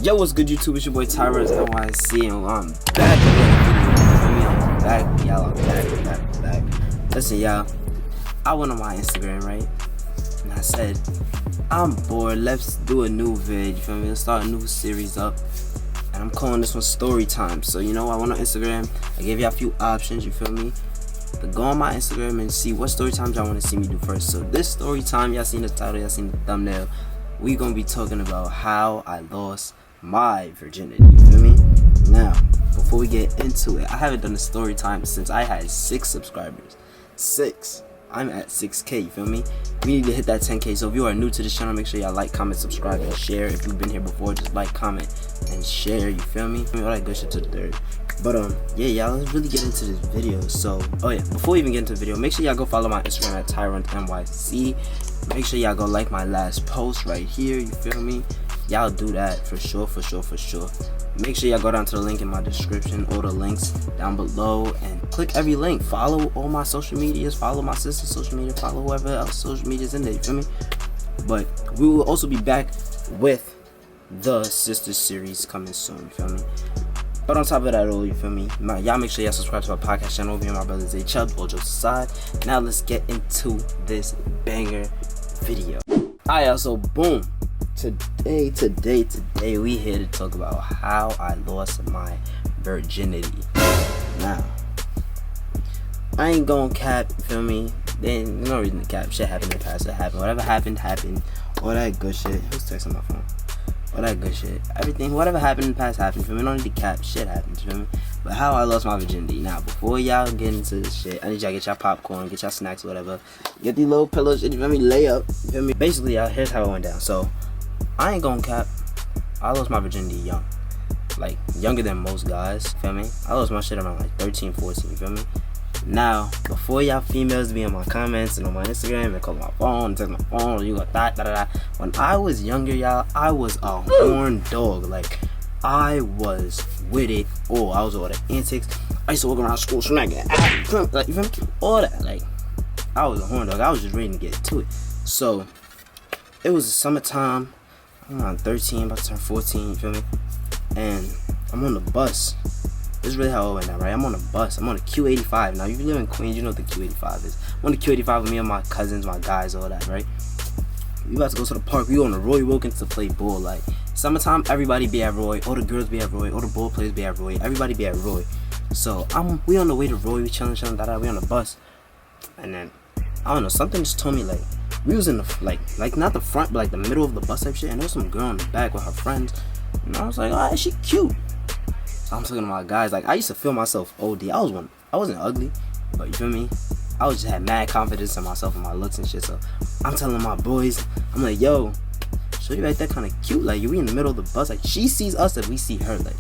Yo, what's good, YouTube? It's your boy TYRUNSNYC, and I'm back with another video. I'm back. Listen, y'all, I went on my Instagram, right? And I said, I'm bored, let's do a new vid, you feel me? Let's start a new series up. And I'm calling this one Storytime. So, you know, I went on Instagram, I gave y'all a few options, you feel me? But go on my Instagram and see what story times y'all want to see me do first. So this story time, y'all seen the title, y'all seen the thumbnail. We gonna be talking about how I lost my virginity, you feel me? Now, before we get into it, I haven't done a story time since I had 6 subscribers. 6. I'm at 6K, you feel me? We need to hit that 10K. So if you are new to this channel, make sure y'all like, comment, subscribe, and share. If you've been here before, just like, comment, and share, you feel me? All that good shit to the third. But yeah, y'all, let's really get into this video. So, oh yeah, before we even get into the video, make sure y'all go follow my Instagram at TYRUNSNYC. Make sure y'all go like my last post right here, you feel me? Y'all do that for sure. Make sure y'all go down to the link in my description or the links down below and click every link. Follow all my social medias, follow my sister's social media, follow whoever else social media's in there, you feel me? But we will also be back with the sister series coming soon, you feel me? But on top of that all, you feel me? Y'all make sure y'all subscribe to our podcast channel over here, my brother Zay Chubb, all jokes aside. Now let's get into this banger video. Alright, y'all, so boom. Today we here to talk about how I lost my virginity. Now, I ain't gonna cap, you feel me? Then no reason to cap. Shit happened in the past, it happened. Whatever happened. All that good shit. Who's texting my phone? All that good shit. Everything, whatever happened in the past happened, you feel me? No need to cap, shit happens, you feel me? But how I lost my virginity. Now, before y'all get into this shit, I need y'all get y'all popcorn, get y'all snacks, whatever. Get these little pillows, you feel me? Lay up, you feel me? Basically, y'all, here's how it went down. So, I ain't gonna cap. I lost my virginity young. Like, younger than most guys, you feel me? I lost my shit around like 13, 14, you feel me? Now, before y'all females be in my comments and on my Instagram and call my phone, text my phone, you got that. When I was younger, y'all, I was a horn dog. Like, I was with it all. I was all the antics. I used to walk around school smacking, like, you feel me? All that. Like, I was a horn dog. I was just ready to get to it. So, it was summertime. I'm around 13, about to turn 14, you feel me? And I'm on the bus. This is really how it went down, right? I'm on a bus. I'm on a Q85. Now, if you live in Queens, you know what the Q85 is. I'm on the Q85 with me and my cousins, my guys, all that, right? We about to go to the park. We going to Roy Wilkins to play ball. Like, summertime, everybody be at Roy. All the girls be at Roy. All the ball players be at Roy. Everybody be at Roy. So, we on the way to Roy. We chilling, we on the bus. And then, I don't know, something just told me, like, we was in the, like not the front, but like the middle of the bus type shit. And there was some girl in the back with her friends. And I was like, oh, she cute. So I'm talking to my guys. Like, I used to feel myself OD. I wasn't ugly, but you feel me? I was just had mad confidence in myself and my looks and shit. So I'm telling my boys, I'm like, yo, shorty right there kind of cute. Like, we in the middle of the bus. Like, she sees us if we see her. Like,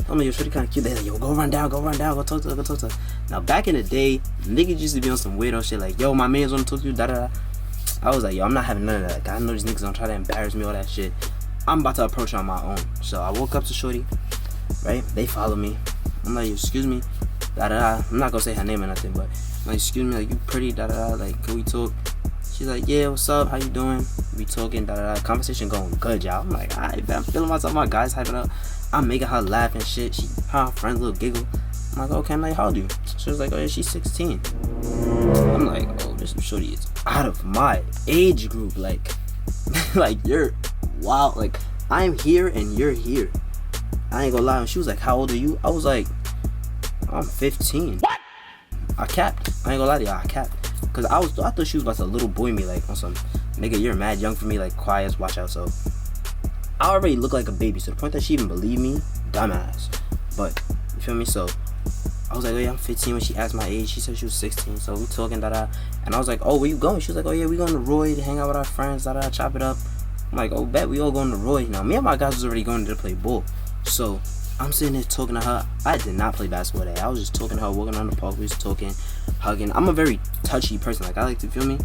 I'm like, yo, shorty kind of cute. They're like, yo, go run down, go talk to her. Now, back in the day, niggas used to be on some weirdo shit. Like, yo, my man's want to talk to you, I was like, yo, I'm not having none of that. Like, I know these niggas don't try to embarrass me, all that shit. I'm about to approach her on my own. So I woke up to shorty, right? They follow me. I'm like, excuse me, I'm not gonna say her name or nothing, but I'm like, excuse me, like, you pretty, like, can we talk? She's like, yeah, what's up? How you doing? We talking, Conversation going good, y'all. I'm like, alright, I'm feeling myself. My guys hyping up. I'm making her laugh and shit. Her friends little giggle. I'm like, okay, I'm like, how old are you? She was like, oh yeah, she's 16. I'm like, oh, this shorty is out of my age group. Like, like, you're wild. Like, I'm here and you're here. I ain't gonna lie. And she was like, how old are you? I was like, I'm 15. What? I capped. I ain't gonna lie to y'all. I capped. Cause I thought she was about to little boy me, like, on some nigga, you're mad young for me, like, quiet, watch out. So I already look like a baby. So the point that she even believed me, dumbass. But you feel me? So I was like, oh yeah, I'm 15 when she asked my age. She said she was 16. So we talking, And I was like, oh, where you going? She was like, oh yeah, we going to Roy to hang out with our friends, chop it up. I'm like, oh, bet we all going to Roy. Now, me and my guys was already going to play ball. So I'm sitting there talking to her. I did not play basketball that day. I was just talking to her, walking around the park. We was talking, hugging. I'm a very touchy person. Like, I like to, feel me?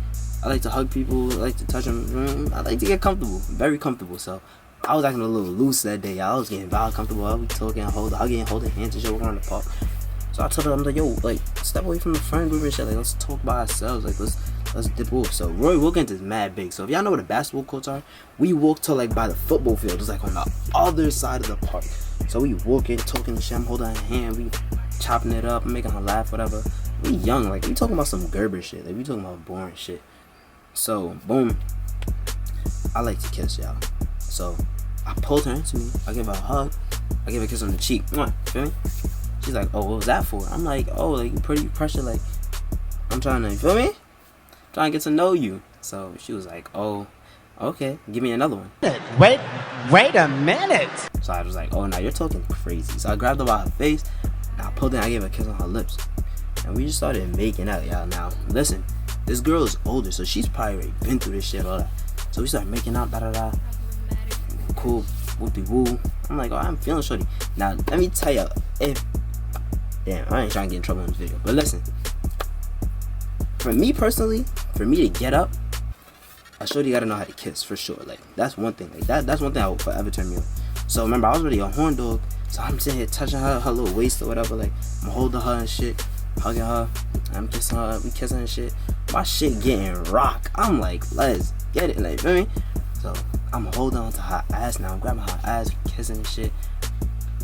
I like to hug people. I like to touch them. I like to get comfortable. Very comfortable. So I was acting a little loose that day. I was getting very comfortable. I was talking, hugging, holding hands and shit, walking around the park. So I told her, I'm like, yo, like, step away from the friend group and shit. Like, let's talk by ourselves. Like, let's let's dip off. So Roy Wilkins is mad big. So if y'all know where the basketball courts are, we walk to like by the football field. It's like on the other side of the park. So we walking, talking to shit. I'm holding her hand. We chopping it up, making her laugh, whatever. We young, like we talking about some Gerber shit. Like we talking about boring shit. So boom, I like to kiss, y'all. So I pulled her into me. I give her a hug. I give her a kiss on the cheek. Feel me? She's like, oh, what was that for? I'm like, oh, like you pretty pressure. Like I'm trying to, you feel me? Trying to get to know you. So she was like, oh, okay, give me another one. Wait a minute. So I was like, oh, now you're talking crazy. So I grabbed her by her face. And I pulled her. I gave her a kiss on her lips. And we just started making out, y'all. Now, listen, this girl is older, so she's probably already been through this shit, all that. So we started making out, da-da-da. Cool, whoopie-woo. I'm like, oh, I'm feeling shorty. Now, let me tell you, damn, I ain't trying to get in trouble in this video. But listen, for me personally, for me to get up, a shorty gotta know how to kiss, for sure. Like, that's one thing. Like, that's one thing I will forever turn me on. So, remember, I was already a horn dog. So, I'm sitting here touching her little waist or whatever. Like, I'm holding her and shit. Hugging her, I'm kissing her, we kissing and shit. My shit getting rock. I'm like, let's get it, like, feel me? So I'm holding on to her ass now. I'm grabbing her ass, kissing and shit.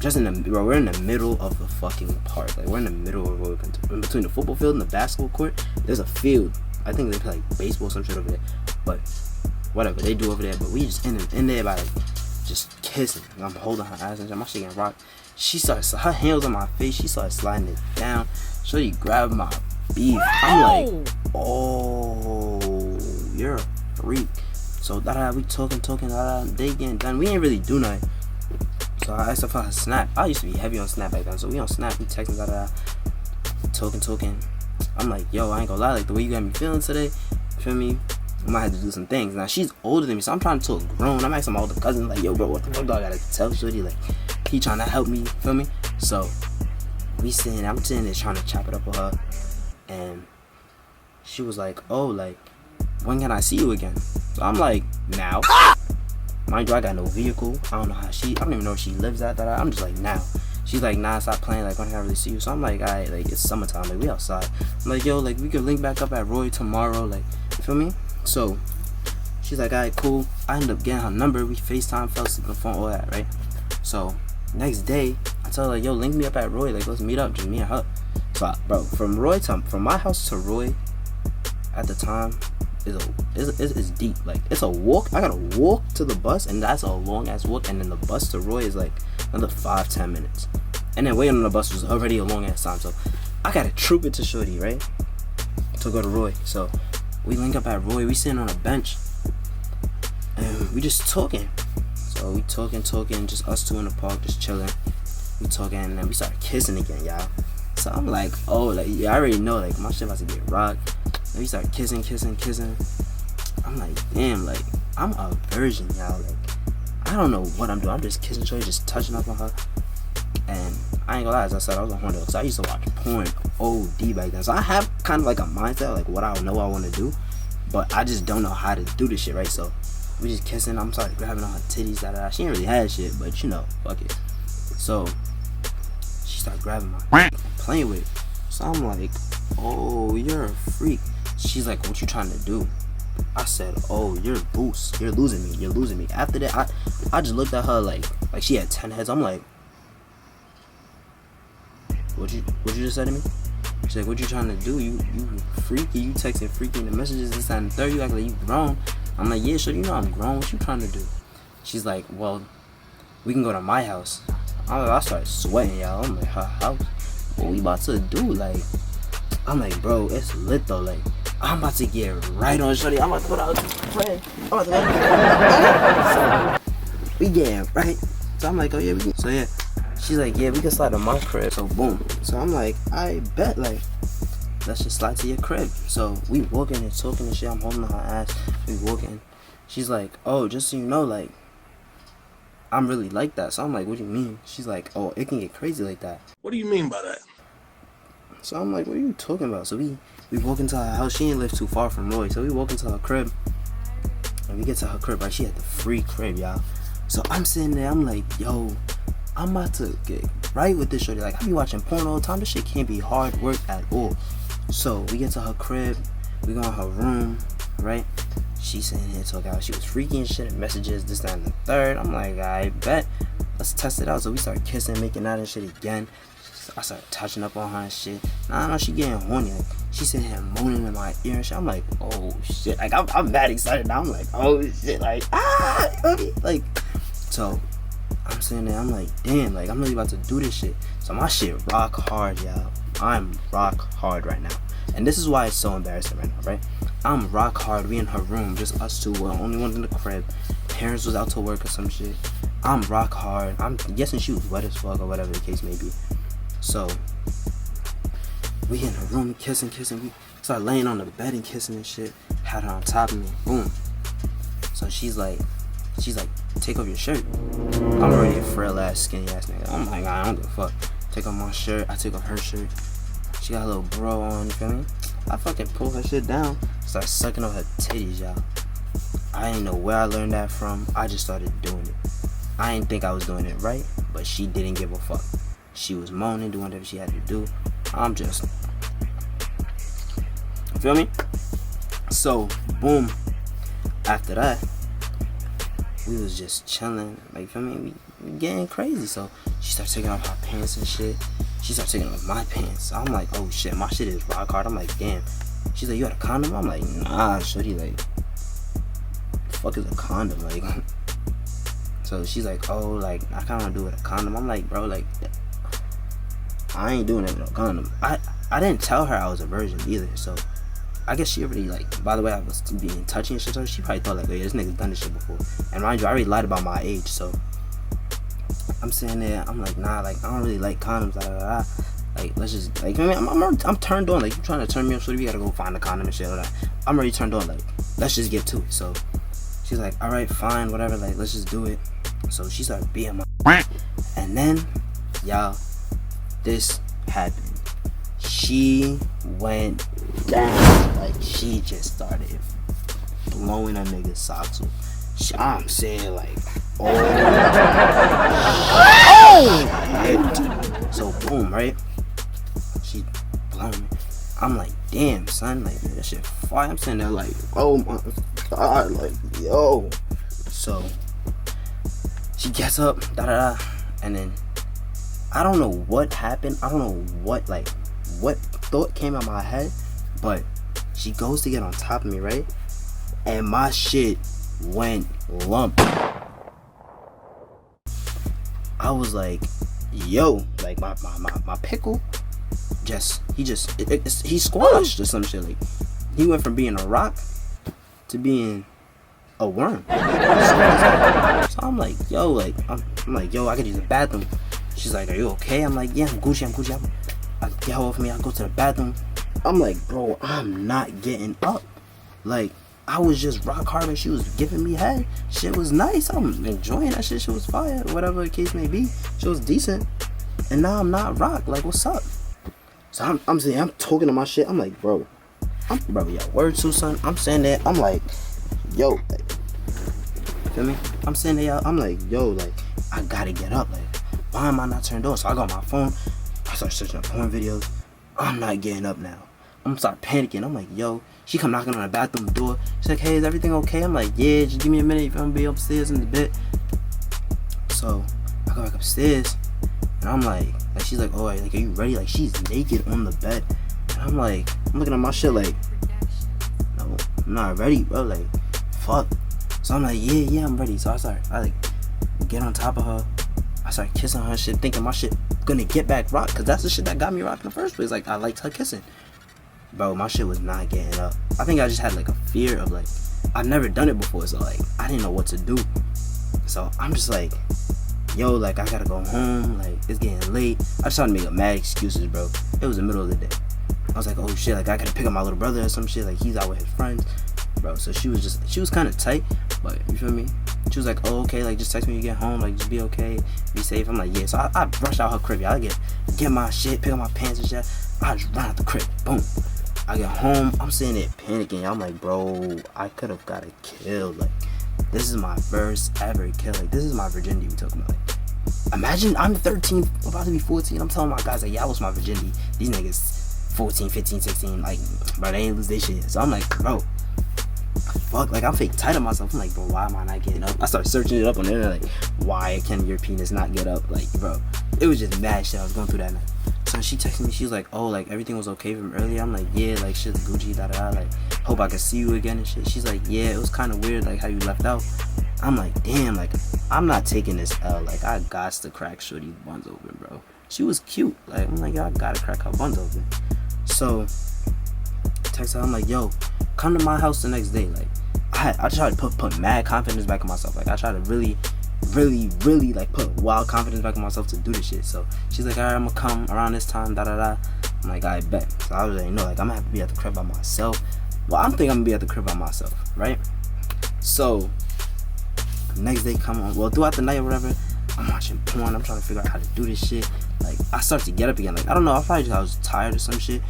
Just in the, bro, we're in the middle of the fucking park. Like we're in the middle of in between the football field and the basketball court. There's a field. I think they play like baseball, some shit over there. But whatever they do over there. But we just in there by like just kissing. I'm holding her ass and shit. My shit getting rock. She starts, her hands on my face. She started sliding it down. Shorty grabbed my beef. I'm like, oh, you're a freak. So we talking, they getting done. We ain't really do nothing. So I asked her for her Snap. I used to be heavy on Snap back then. So we on Snap, we texting, talking. I'm like, yo, I ain't gonna lie, like the way you got me feeling today, feel me? I might have to do some things. Now she's older than me, so I'm trying to talk grown. I'm asking my older cousin, like, yo, bro, what the fuck do I gotta tell shorty? Like, he trying to help me, feel me? So I'm sitting there trying to chop it up with her, and she was like, oh, like, when can I see you again? So I'm like, now. Mind you, I got no vehicle. I don't know how I don't even know where she lives at. I'm just like, now. She's like, nah, stop playing, like, when can I really see you? So I'm like, alright, like, it's summertime, like, we outside. I'm like, yo, like, we could link back up at Roy tomorrow, like, you feel me? So she's like, alright, cool. I ended up getting her number. We FaceTime, fell asleep on the phone, all that, right? So next day, I tell her, like, yo, link me up at Roy, like, let's meet up, just me and her. So, bro, from my house to Roy at the time is deep. Like, it's a walk. I gotta walk to the bus, and that's a long ass walk. And then the bus to Roy is like another 5-10 minutes. And then waiting on the bus was already a long ass time. So I gotta troop it to shorty, right? To go to Roy. So we link up at Roy. We sitting on a bench, and we just talking. So we talking, just us two in the park, just chilling. We talking, and then we start kissing again, y'all. So I'm like, oh, like, yeah, I already know, like, my shit about to get rocked. And we start kissing. I'm like, damn, like, I'm a virgin, y'all. Like, I don't know what I'm doing. I'm just kissing shorty, just touching up on her. And I ain't gonna lie, as I said, I was a horn dog. So I used to watch porn OD back then. So I have kind of like a mindset, like what I know I want to do, but I just don't know how to do this shit, right? So we just kissing. I'm sorry, grabbing on her titties. She ain't really had shit, but you know, fuck it. So she started grabbing my playing with it. So I'm like, oh, you're a freak. She's like, what you trying to do? I said, oh, you're a boost. You're losing me. After that, I just looked at her like she had 10 heads. I'm like, what you just said to me? She's like, what you trying to do? You freaky. You texting freaky in the messages this time and third. You act like you grown. I'm like, yeah, sure, you know I'm grown. What you trying to do? She's like, well, we can go to my house. I started sweating, y'all. I'm like, her house? What we about to do? Like, I'm like, bro, it's lit though. Like, I'm about to get right on shorty. I'm about to put out friend. So we getting right. So I'm like, oh yeah, we can. So yeah, she's like, yeah, we can slide to my crib. So boom. So I'm like, I bet, like, let's just slide to your crib. So we walking and talking and shit. I'm holding her ass. We walking. She's like, oh, just so you know, like, I'm really like that. So I'm like, what do you mean? She's like, oh, it can get crazy like that. What do you mean by that? So I'm like, what are you talking about? So we walk into her house. She didn't live too far from Roy. So we walk into her crib. And we get to her crib, right? She had the free crib, y'all. So I'm sitting there. I'm like, yo, I'm about to get right with this shorty. Like, I be watching porn all the time. This shit can't be hard work at all. So we get to her crib. We go in her room, right? She sitting here talking out. She was freaky and shit, and messages, this, that, and the third. I'm like, I bet. Let's test it out. So we start kissing, making out and shit again. So I started touching up on her and shit. Nah, she getting horny. Like, she sitting here moaning in my ear and shit. I'm like, oh shit. Like, I'm mad excited now. I'm like, oh shit. Like, like, so I'm sitting there. I'm like, damn. Like, I'm really about to do this shit. So my shit rock hard, y'all. I'm rock hard right now. And this is why it's so embarrassing right now, right? I'm rock hard. We in her room, just us two. We're the only ones in the crib. Parents was out to work or some shit. I'm rock hard. I'm guessing she was wet as fuck or whatever the case may be. So we in her room kissing. We start laying on the bed and kissing and shit. Had her on top of me. Boom. So she's like, take off your shirt. I'm already a frail ass, skinny ass nigga. I'm like, I don't give a fuck. Take off my shirt. I take off her shirt. She got a little bro on, you feel me? I fucking pull her shit down. Start sucking on her titties, y'all. I didn't know where I learned that from. I just started doing it. I didn't think I was doing it right, but she didn't give a fuck. She was moaning, doing whatever she had to do. I'm just, you feel me? So, boom. After that, we was just chilling. Like, feel me? We getting crazy. So she started taking off her pants and shit. She started taking off my pants. I'm like, oh shit, my shit is rock hard. I'm like, damn. She's like, you got a condom? I'm like, nah, shorty. Like, the fuck is a condom? Like, so she's like, oh, like, I kind of want to do it with a condom. I'm like, bro, like, I ain't doing it with a condom. I didn't tell her I was a virgin either. So I guess she already, like, by the way I was being touchy and shit, so she probably thought like, oh yeah, this nigga's done this shit before. And mind you, I already lied about my age. So I'm sitting there, I'm like, nah, like, I don't really like condoms, like, let's just, like, I'm turned on. Like, you trying to turn me up, so we gotta go find a condom and shit like that. I'm already turned on. Like, let's just get to it. So she's like, all right, fine, whatever, like, let's just do it. So she started being my, and then, y'all, this happened. She went down. Like, she just started blowing a nigga's socks off. I'm saying, like, oh shit. So boom, right? She blowing me. I'm like, damn, son, like, that shit fire. I'm sitting there like, oh my god, like, yo. So she gets up, and then I don't know what happened. I don't know what thought came in my head, but she goes to get on top of me, right? And my shit went lump. I was like, yo, like my pickle he squashed or some shit. Like, he went from being a rock to being a worm. So I'm like, yo, like, I'm like, yo, I could use the bathroom. She's like, are you okay? I'm like, yeah, I'm Gucci. I get her off me, I go to the bathroom. I'm like, bro, I'm not getting up. Like, I was just rock hard and she was giving me head. Shit was nice. I'm enjoying that shit. Shit was fire. Whatever the case may be. Shit was decent. And now I'm not rock. Like, what's up? So I'm saying, I'm talking to my shit. I'm like, bro, yo, word to, son. I'm saying that. I'm like, yo, like, feel me? I'm saying that, y'all. I'm like, yo, like, I gotta get up. Like, why am I not turned on? So I got my phone. I start searching up porn videos. I'm not getting up now. I'm gonna start panicking. I'm like, yo. She come knocking on the bathroom door. She's like, hey, is everything okay? I'm like, yeah, just give me a minute. If I'm gonna be upstairs in a bit. So I go back upstairs, and I'm like she's like, oh, like, are you ready? Like, she's naked on the bed, and I'm like, I'm looking at my shit like, no, I'm not ready, bro. Like, fuck. So I'm like, yeah, I'm ready. So I like get on top of her. I start kissing her shit, thinking my shit gonna get back rock, cause that's the shit that got me rock in the first place. Like, I liked her kissing. Bro, my shit was not getting up. I think I just had like a fear of, like, I've never done it before, so like I didn't know what to do. So I'm just like, yo, like, I gotta go home, like, it's getting late. I just started to make up mad excuses, bro. It was the middle of the day. I was like, oh shit, like, I gotta pick up my little brother or some shit, like, he's out with his friends, bro. So she was kind of tight, but you feel me? She was like, oh, okay, like, just text me when you get home, like, just be okay, be safe. I'm like, yeah. So I rushed out her crib, y'all. I get my shit, pick up my pants and shit. I just run out the crib, boom. I get home, I'm sitting there panicking. I'm like, bro, I could have got a kill. Like, this is my first ever kill. Like, this is my virginity we talking about. Like, imagine I'm 13, about to be 14. I'm telling my guys, like, yeah, I lost my virginity. These niggas 14, 15, 16, like, bro, they ain't lose their shit. So I'm like, bro, fuck, like, I'm fake tight on myself. I'm like, bro, why am I not getting up? I started searching it up on the internet, like, why can your penis not get up? Like, bro, it was just mad shit I was going through that night. So she texted me, she was like, oh, like, everything was okay from earlier. I'm like, yeah, like, shit's Gucci, da-da-da, like, hope I can see you again and shit. She's like, yeah, it was kind of weird, like, how you left out. I'm like, damn, like, I'm not taking this L. Like, I got to crack shorty's buns open, bro. She was cute. Like, I'm like, yo, I gotta crack her buns open. So, text her, I'm like, yo, come to my house the next day. Like, I tried to put mad confidence back in myself. Like, I tried to really, like, put wild confidence back in myself to do this shit. So, she's like, alright, I'm gonna come around this time, da-da-da. I'm like, I bet. So, I was like, no, like, I'm gonna have to be at the crib by myself. Well, I'm thinking I'm gonna be at the crib by myself, right? So, next day come on, well, throughout the night or whatever, I'm watching porn, I'm trying to figure out how to do this shit. Like, I started to get up again. Like, I don't know, I was tired or some shit,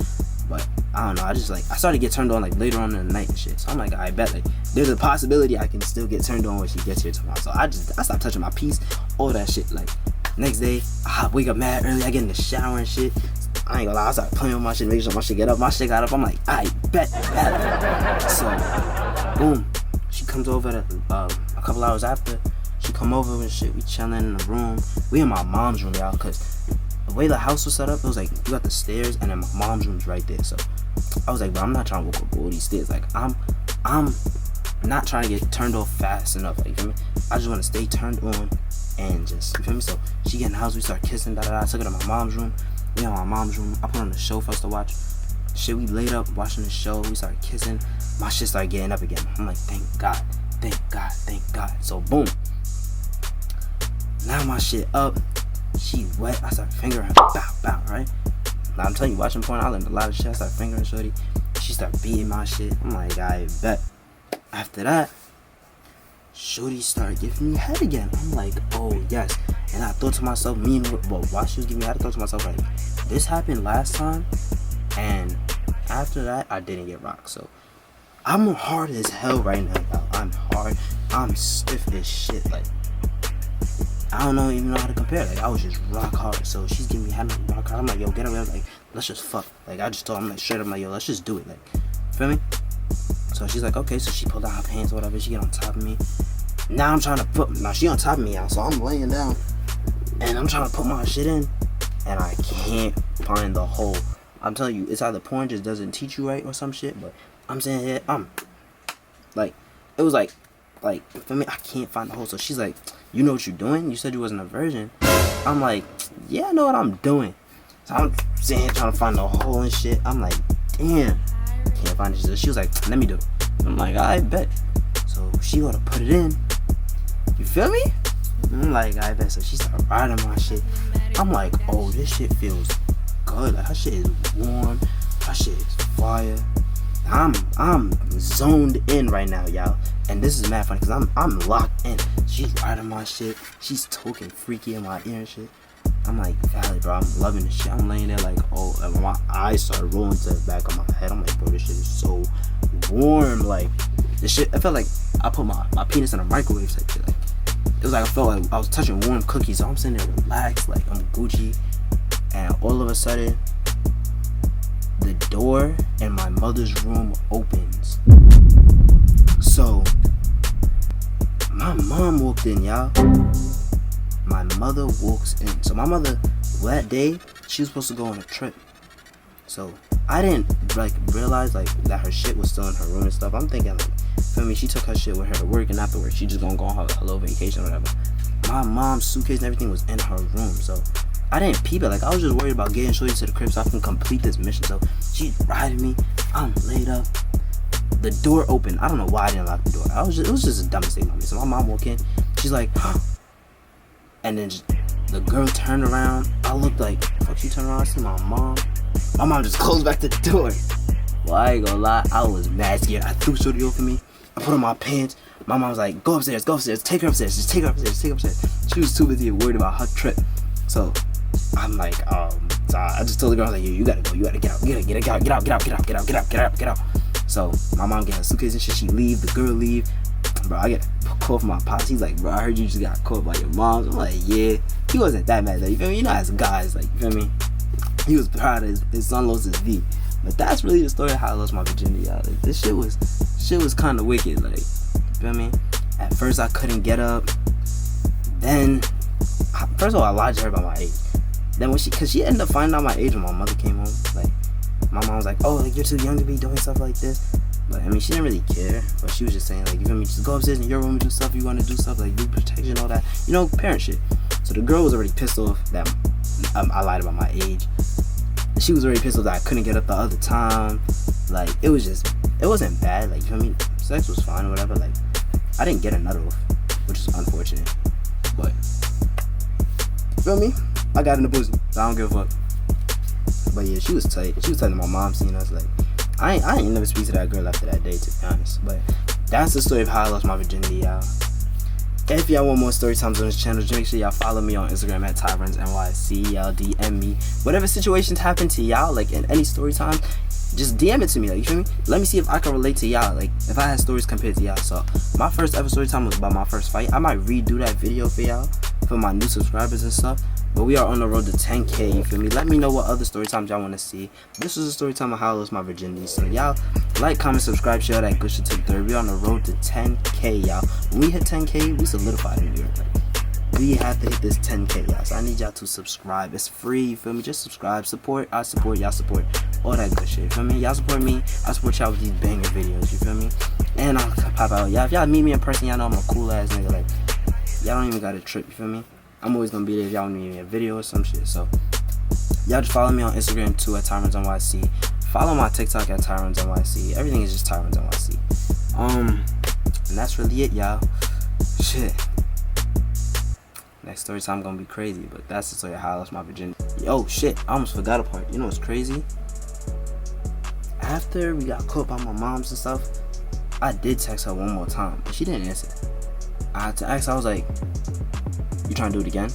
but I don't know, I started to get turned on, like, later on in the night and shit. So I'm like, I bet, like, there's a possibility I can still get turned on when she gets here tomorrow. So I stopped touching my piece, all that shit. Like, next day, I wake up mad early, I get in the shower and shit. I ain't gonna lie, I started playing with my shit, making sure my shit get up. My shit got up, I'm like, I bet. So, boom, she comes over a couple hours after. She come over and shit, we chilling in the room. We in my mom's room, y'all, cause the way the house was set up, it was like, you got the stairs and then my mom's room's right there. So I was like, bro, I'm not trying to walk up all these stairs. Like, I'm not trying to get turned off fast enough. Like, you feel me? I just want to stay turned on and just, you feel me? So she get in the house, we start kissing, da-da-da. I took her to my mom's room. We in my mom's room. I put on the show for us to watch. Shit, we laid up watching the show. We started kissing. My shit started getting up again. I'm like, thank God. So boom. Now my shit up. She's wet. I start fingering her. Bow, right? Now I'm telling you, watching porn, I learned a lot of shit. I start fingering shorty. She start beating my shit. I'm like, I bet. After that, shorty started giving me head again. I'm like, oh yes. And I thought to myself, while she was giving me head, I thought to myself, like, this happened last time, and after that, I didn't get rocked. So I'm hard as hell right now, y'all. I'm hard. I'm stiff as shit. Like, I don't even know how to compare. Like, I was just rock hard. So she's giving me head rock hard. I'm like, yo, get away. Like, let's just fuck. Like, I just told her, I'm like, straight up, like, yo, let's just do it. Like, feel me? So she's like, okay. So she pulled out her pants or whatever. She get on top of me. Now she on top of me, y'all. So I'm laying down and I'm trying to put my shit in, and I can't find the hole. I'm telling you, it's either porn just doesn't teach you right or some shit. But I'm saying, yeah, like, it was like, for me, I can't find the hole. So she's like, you know what you're doing? You said you wasn't a virgin. I'm like, yeah, I know what I'm doing. So I'm sitting here trying to find the hole and shit. I'm like, damn, can't find it. So she was like, let me do it. I'm like, I bet. So she ought to put it in. You feel me? I'm like, I bet. So she started riding my shit. I'm like, oh, this shit feels good. Like, her shit is warm. Her shit is fire. I'm zoned in right now, y'all. And this is mad funny because I'm locked in. She's riding my shit. She's talking freaky in my ear and shit. I'm like, valid, bro. I'm loving this shit. I'm laying there like, oh, and my eyes start rolling to the back of my head. I'm like, bro, this shit is so warm. Like, this shit, I felt like I put my penis in a microwave type shit. Like, it was like I felt like I was touching warm cookies. So I'm sitting there relaxed, like I'm Gucci. And all of a sudden, the door in my mother's room opens. So my mom walked in, y'all. My mother walks in. So my mother, that day, she was supposed to go on a trip. So I didn't like realize like that her shit was still in her room and stuff. I'm thinking like, feel me, she took her shit with her to work, and after work she just gonna go on her little vacation or whatever. My mom's suitcase and everything was in her room, so I didn't peep it. Like, I was just worried about getting shorty to the crib so I can complete this mission. So she's riding me. I'm laid up. The door opened. I don't know why I didn't lock the door. It was just a dumb mistake on me. So my mom walked in. She's like, huh? And then the girl turned around. I looked like, fuck, she turned around. I see my mom. My mom just closed back the door. Well, I ain't gonna lie. I was mad scared. I threw shorty over me. I put on my pants. My mom was like, go upstairs. Take her upstairs. Just take her upstairs. She was too busy worried about her trip. So I'm like, so I just told the girl, I was like, you gotta go, you gotta get out. So my mom get her suitcase and shit, she leave, the girl leave. Bro, I get a call from my pops. He's like, bro, I heard you just got caught by your mom. I'm like, yeah. He wasn't that mad though, you feel me? You know, as guys, like, you feel me? He was proud of his son lost his V. But that's really the story of how I lost my virginity, y'all. Like, this shit was kind of wicked. Like, you feel me? At first I couldn't get up. Then, first of all, I lied to her about my age. Then cause she ended up finding out my age when my mother came home. Like, my mom was like, "Oh, like, you're too young to be doing stuff like this." But I mean, she didn't really care. But she was just saying, like, you feel me? Just go upstairs in your room and do stuff you want to do, stuff like do protection, all that. You know, parent shit. So the girl was already pissed off that I lied about my age. She was already pissed off that I couldn't get up the other time. Like, it wasn't bad. Like, you feel me? Sex was fine or whatever. Like, I didn't get a nut off, which is unfortunate. But, you feel me? I got in the pussy. So I don't give a fuck. But yeah, she was tight. She was tight to my mom seeing us. Like, I ain't never speak to that girl after that day, to be honest. But that's the story of how I lost my virginity, y'all. If y'all want more story times on this channel, just make sure y'all follow me on Instagram at TYRUNSNYC. Y'all DM me. Whatever situations happen to y'all, like in any story time, just DM it to me. Like, you feel me? Let me see if I can relate to y'all. Like, if I had stories compared to y'all. So my first ever story time was about my first fight. I might redo that video for y'all, for my new subscribers and stuff. But we are on the road to 10K, you feel me? Let me know what other story times y'all want to see. This was a story time of how I lost my virginity. So y'all, like, comment, subscribe, share that good shit to the third. We on the road to 10K, y'all. When we hit 10K, we solidify in New York. Like, we have to hit this 10K, y'all. So I need y'all to subscribe. It's free, you feel me? Just subscribe, support. I support, y'all support. All that good shit, you feel me? Y'all support me, I support y'all with these banger videos, you feel me? And I'll pop out. Y'all, if y'all meet me in person, y'all know I'm a cool ass nigga. Like, y'all don't even got a trip, you feel me? I'm always gonna be there if y'all need me a video or some shit. So y'all just follow me on Instagram too at TYRUNSNYC. Follow my TikTok at TYRUNSNYC. Everything is just TYRUNSNYC. And that's really it, y'all. Shit. Next story time gonna be crazy, but that's the story of how I lost my virginity. Yo, shit, I almost forgot a part. You know what's crazy? After we got caught by my moms and stuff, I did text her one more time, but she didn't answer. I had to ask her, I was like, "You trying to do it again?"